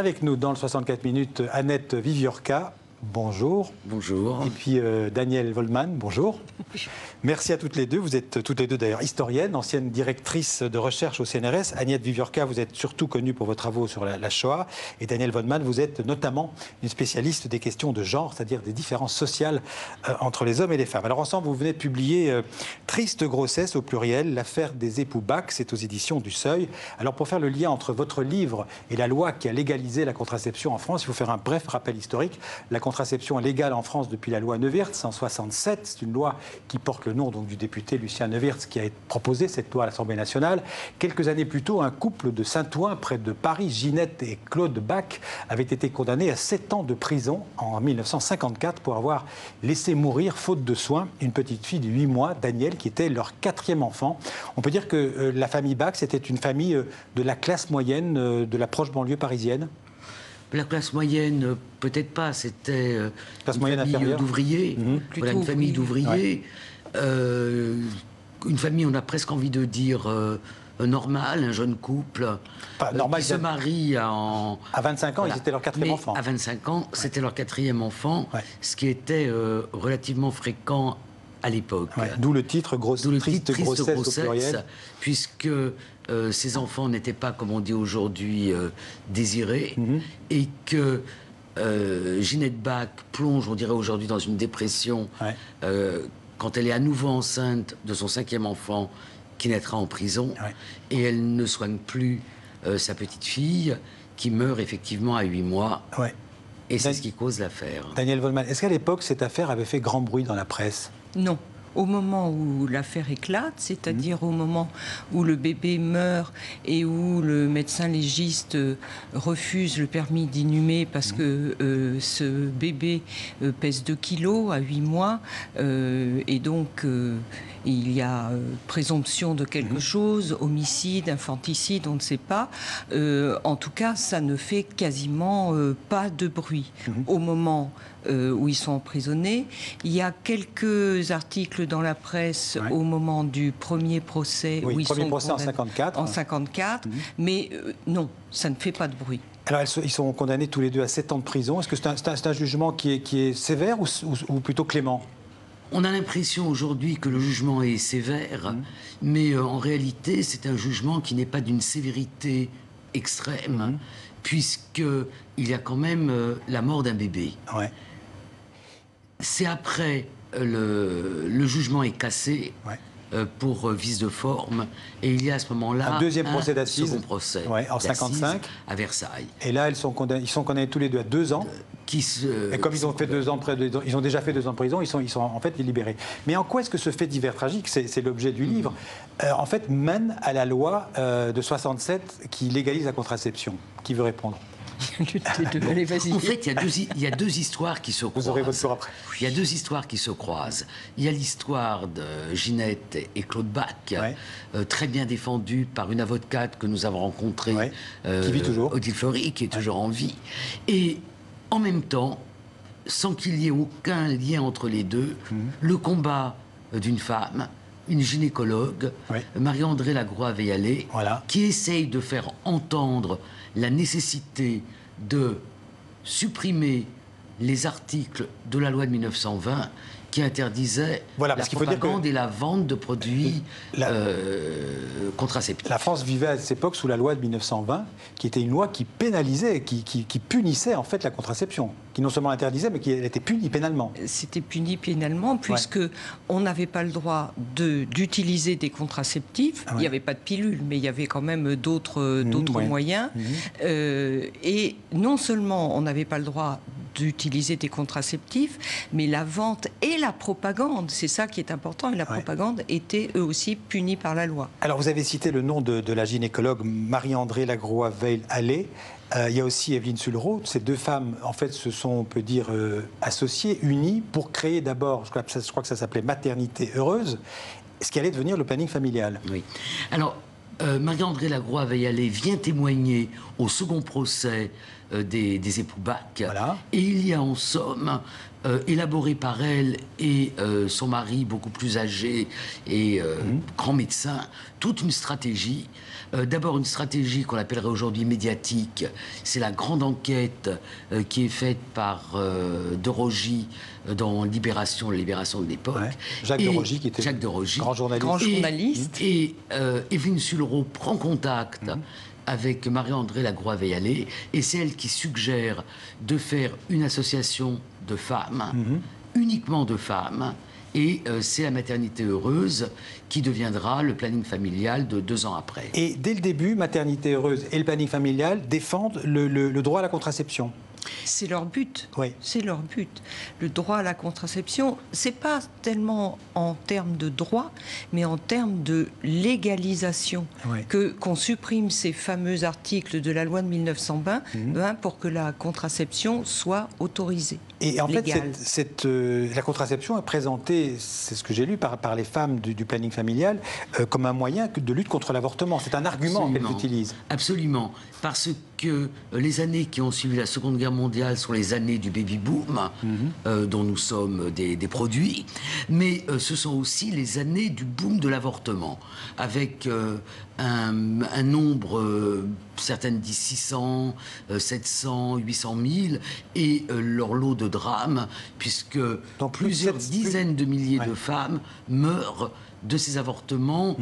Avec nous dans le 64 minutes, Annette Viviorca. Bonjour. Bonjour. Et puis Daniel Woldman, bonjour. Merci à toutes les deux. Vous êtes toutes les deux d'ailleurs historiennes, ancienne directrice de recherche au CNRS. Annette Viviorca, vous êtes surtout connue pour vos travaux sur la Shoah. Et Daniel Woldman, vous êtes notamment une spécialiste des questions de genre, c'est-à-dire des différences sociales entre les hommes et les femmes. Alors ensemble, vous venez de publier Triste grossesse au pluriel, l'affaire des époux Bach, c'est aux éditions du Seuil. Alors pour faire le lien entre votre livre et la loi qui a légalisé la contraception en France, il faut faire un bref rappel historique. La contraception est légale en France depuis la loi Neuwirth en 67. C'est une loi qui porte le nom donc, du député Lucien Neuwirth qui a proposé cette loi à l'Assemblée nationale. Quelques années plus tôt, un couple de Saint-Ouen, près de Paris, Ginette et Claude Bach, avait été condamné à 7 ans de prison en 1954 pour avoir laissé mourir, faute de soins, une petite fille de 8 mois, Danielle, qui était leur 4e enfant. On peut dire que la famille Bach, c'était une famille de la classe moyenne de la proche banlieue parisienne. La classe moyenne, peut-être pas, c'était une famille d'ouvriers. Voilà, une famille d'ouvriers. Une famille, on a presque envie de dire normale, un jeune couple qui se marie à 25 ans, voilà. Ils étaient leur 4e enfant. À 25 ans, c'était leur 4e enfant, ce qui était relativement fréquent à l'époque. D'où le titre Triste grossesse au pluriel. Puisque ces enfants n'étaient pas, comme on dit aujourd'hui, désirés, et que Ginette Bach plonge, on dirait aujourd'hui, dans une dépression quand elle est à nouveau enceinte de son 5e enfant qui naîtra en prison, et elle ne soigne plus sa petite fille qui meurt effectivement à 8 mois. Et c'est ce qui cause l'affaire. Daniel Woldman, est-ce qu'à l'époque, cette affaire avait fait grand bruit dans la presse ? Non. Au moment où l'affaire éclate, c'est-à-dire au moment où le bébé meurt et où le médecin légiste refuse le permis d'inhumer parce que ce bébé pèse 2 kilos à 8 mois et donc il y a présomption de quelque chose, homicide, infanticide, on ne sait pas. En tout cas, ça ne fait quasiment pas de bruit. Au moment où ils sont emprisonnés, il y a quelques articles dans la presse au moment du premier procès où ils sont procès en 54. En 54, mais non, ça ne fait pas de bruit. Alors ils sont condamnés tous les deux à 7 ans de prison. Est-ce que c'est un jugement qui est sévère ou plutôt clément ? On a l'impression aujourd'hui que le jugement est sévère, mais en réalité, c'est un jugement qui n'est pas d'une sévérité extrême, puisqu'il y a quand même la mort d'un bébé. C'est après, le jugement est cassé pour vice de forme, et il y a à ce moment-là un deuxième procès d'assises, second procès en 55 à Versailles. Et là, ils sont condamnés tous les deux à 2 ans. Et comme ils ont fait 2 ans ils ont déjà fait 2 ans de prison, ils sont en fait libérés. Mais en quoi est-ce que ce fait divers tragique, c'est l'objet du livre, en fait mène à la loi de 67 qui légalise la contraception? Qui veut répondre? Allez, vas-y. En fait, il y a 2 histoires qui se croisent. Vous aurez votre tour après. Il y a 2 histoires qui se croisent. Il y a l'histoire de Ginette et Claude Bach, très bien défendue par une avocate que nous avons rencontrée, qui vit toujours, Odile Fleury, qui est toujours en vie. Et en même temps, sans qu'il y ait aucun lien entre les deux, le combat d'une femme, une gynécologue, Marie-André Lagroix-Veillalé, qui essaye de faire entendre la nécessité de supprimer les articles de la loi de 1920 qui interdisait la propagande et la vente de produits contraceptifs. La France vivait à cette époque sous la loi de 1920, qui était une loi qui pénalisait, qui punissait en fait la contraception, qui non seulement interdisait, mais qui était punie pénalement. C'était puni pénalement, puisque on n'avait pas le droit d'utiliser des contraceptifs. Il n'y avait pas de pilule, mais il y avait quand même d'autres moyens. Et non seulement on n'avait pas le droit d'utiliser des contraceptifs, mais la vente et la propagande, c'est ça qui est important, et la propagande étaient eux aussi punis par la loi. Alors vous avez cité le nom de la gynécologue Marie-André Lagroix-Veillalé. Il y a aussi Evelyne Sullereau. Ces 2 femmes, en fait, se sont, on peut dire, associées, unies, pour créer d'abord, je crois que ça s'appelait Maternité Heureuse, ce qui allait devenir le planning familial. Oui. Alors, Marie-André Lagroix-Veillalé vient témoigner au second procès des époux Bach. Et il y a en somme, élaboré par elle et son mari beaucoup plus âgé et grand médecin, toute une stratégie D'abord, une stratégie qu'on appellerait aujourd'hui médiatique. C'est la grande enquête qui est faite par de Rogy dans Libération, la Libération de l'époque. Ouais. Jacques de Rogy, qui était grand journaliste. Et Évelyne Sullereau prend contact avec Marie-André Lagroix-Veillalé, et c'est elle qui suggère de faire une association de femmes, uniquement de femmes, et c'est la maternité heureuse qui deviendra le planning familial de 2 ans après. Et dès le début, maternité heureuse et le planning familial défendent le droit à la contraception. C'est leur but. Oui. C'est leur but. Le droit à la contraception, c'est pas tellement en termes de droit, mais en termes de légalisation. Oui. Qu'on supprime ces fameux articles de la loi de 1920 pour que la contraception soit autorisée. Et en légale. fait, la contraception est présentée, c'est ce que j'ai lu, par les femmes du planning familial, comme un moyen de lutte contre l'avortement. C'est un argument qu'elles utilisent. Absolument. Parce que les années qui ont suivi la Seconde Guerre mondiale sont les années du baby-boom, dont nous sommes des produits, mais ce sont aussi les années du boom de l'avortement, avec un nombre, certaines disent 600, 700, 800 000, et leur lot de drames, puisque plusieurs dizaines de milliers de femmes meurent de ces avortements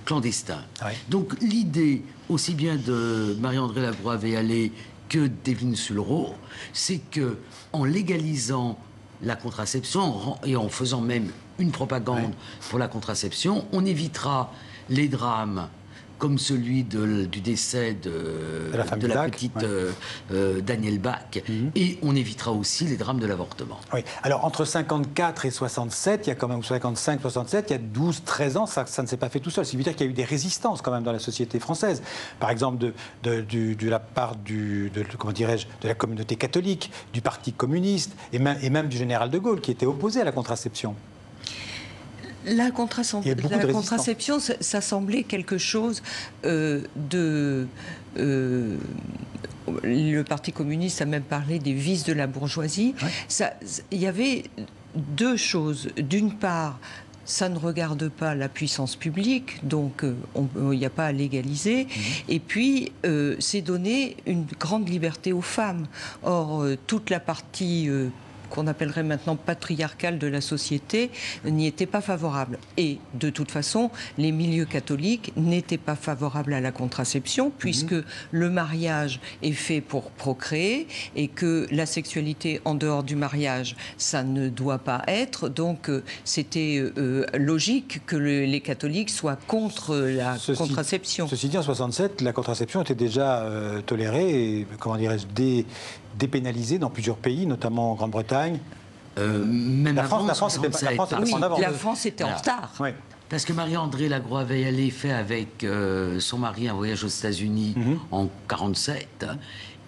clandestins. Ouais. Donc l'idée, aussi bien de Marie-André Lagroix-Veillalé que d'Évelyne Sullereau, c'est que en légalisant la contraception et en faisant même une propagande pour la contraception, on évitera les drames comme celui du décès de la petite Danielle Bach, et on évitera aussi les drames de l'avortement. Oui. Alors, entre 54 et 67, il y a quand même 55-67, il y a 12-13 ans, ça ne s'est pas fait tout seul. Ça veut dire qu'il y a eu des résistances quand même dans la société française. Par exemple, de la part comment dirais-je, de la communauté catholique, du Parti communiste, et même du général de Gaulle, qui était opposé à la contraception. La contraception, ça semblait quelque chose le Parti communiste a même parlé des vices de la bourgeoisie. Ouais. Il y avait 2 choses. D'une part, ça ne regarde pas la puissance publique, donc il n'y a pas à légaliser. Et puis, c'est donner une grande liberté aux femmes. Or, toute la partie qu'on appellerait maintenant patriarcale de la société, n'y était pas favorable. Et de toute façon, les milieux catholiques n'étaient pas favorables à la contraception, puisque le mariage est fait pour procréer, et que la sexualité en dehors du mariage, ça ne doit pas être. Donc, c'était logique que les catholiques soient contre la contraception. Ceci dit, en 67, la contraception était déjà tolérée et, comment dirais-je, dépénalisée dans plusieurs pays, notamment en Grande-Bretagne. Même la France était en retard. Oui. Parce que Marie-André Lagroix-Veillalé fait avec son mari un voyage aux États-Unis en 1947,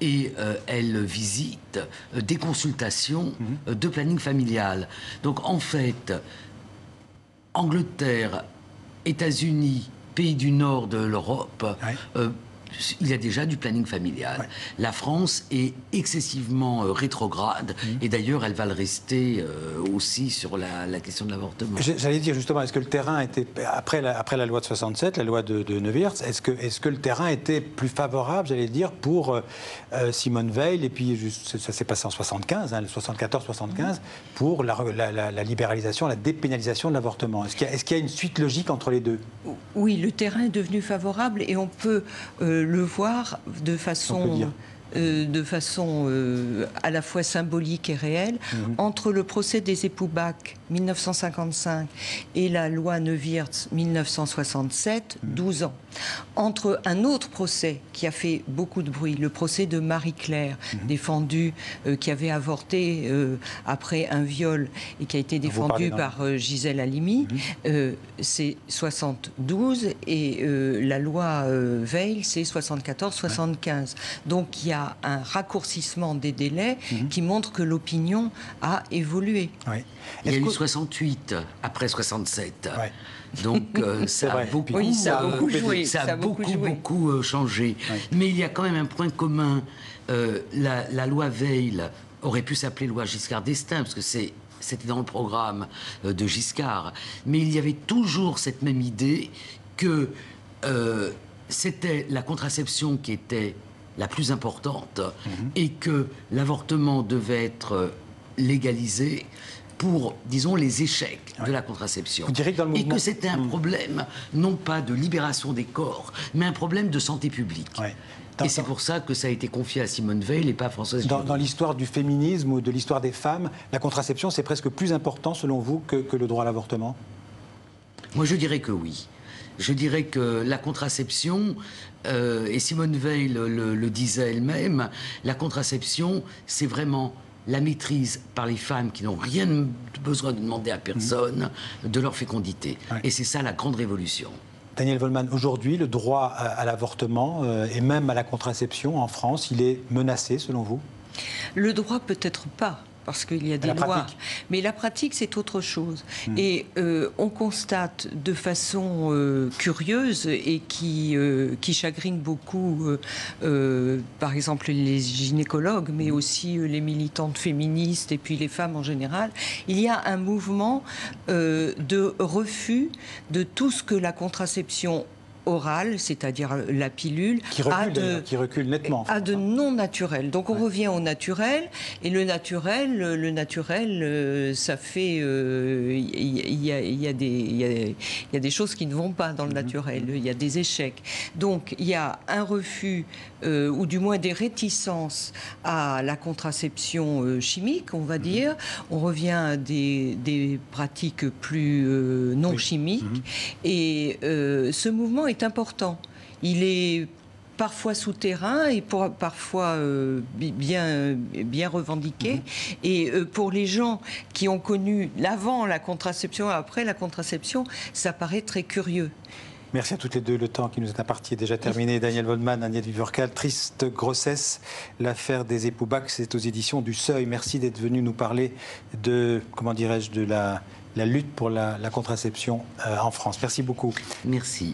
et elle visite des consultations de planning familial. Donc en fait, Angleterre, États-Unis, pays du nord de l'Europe, il y a déjà du planning familial. Ouais. La France est excessivement rétrograde, et d'ailleurs elle va le rester aussi sur la question de l'avortement. J'allais dire justement, est-ce que le terrain était, après la loi de 67, la loi de Neuwirth, est-ce que le terrain était plus favorable, j'allais dire, pour Simone Veil, et puis ça s'est passé en 75, le 74-75, pour la libéralisation, la dépénalisation de l'avortement. Est-ce qu'il y a une suite logique entre les deux? Oui, le terrain est devenu favorable, et on peut le voir de façon à la fois symbolique et réelle. Entre le procès des époux Bach 1955 et la loi Neuwirth 1967, 12 ans. Entre un autre procès qui a fait beaucoup de bruit, le procès de Marie-Claire, défendue, qui avait avorté après un viol et qui a été défendu par Gisèle Halimi, c'est 72, et la loi Veil, c'est 74-75. Donc il y a un raccourcissement des délais qui montre que l'opinion a évolué. Oui. Il y a eu 68 après 67. Ouais. Donc ça a beaucoup changé. Ouais. Mais il y a quand même un point commun. La loi Veil aurait pu s'appeler loi Giscard d'Estaing, parce que c'était dans le programme de Giscard. Mais il y avait toujours cette même idée que c'était la contraception qui était la plus importante et que l'avortement devait être légalisé pour, disons, les échecs de la contraception. Vous direz que dans le mouvement... Et que c'était un problème, non pas de libération des corps, mais un problème de santé publique. Et c'est pour ça que ça a été confié à Simone Veil et pas à Françoise Giroud. Dans l'histoire du féminisme ou de l'histoire des femmes, la contraception, c'est presque plus important, selon vous, que le droit à l'avortement? Moi, je dirais que oui. Je dirais que la contraception, et Simone Veil le disait elle-même, la contraception, c'est vraiment la maîtrise par les femmes qui n'ont rien besoin de demander à personne de leur fécondité. Et c'est ça la grande révolution. Daniel Wollmann, aujourd'hui, le droit à l'avortement et même à la contraception en France, il est menacé, selon vous? Le droit, peut-être pas, parce qu'il y a des lois. Mais la pratique, c'est autre chose. Et on constate de façon curieuse et qui chagrine beaucoup, par exemple, les gynécologues, mais aussi les militantes féministes et puis les femmes en général, il y a un mouvement de refus de tout ce que la contraception orale, c'est-à-dire la pilule, qui recule nettement. A de non naturel. Donc on revient au naturel, et le naturel, ça fait... Il y a des choses qui ne vont pas dans le naturel, il y a des échecs. Donc il y a un refus, ou du moins des réticences à la contraception chimique, on va dire. On revient à des pratiques plus non chimiques. Et ce mouvement est important. Il est parfois souterrain et parfois bien revendiqué. Et pour les gens qui ont connu l'avant la contraception et après la contraception, ça paraît très curieux. Merci à toutes les deux. Le temps qui nous est imparti est déjà terminé. Daniel Wollmann, Agnès Viviorca, Triste grossesse, l'affaire des époux Bach, c'est aux éditions du Seuil. Merci d'être venu nous parler de, comment dirais-je, de la lutte pour la contraception en France. Merci beaucoup. Merci.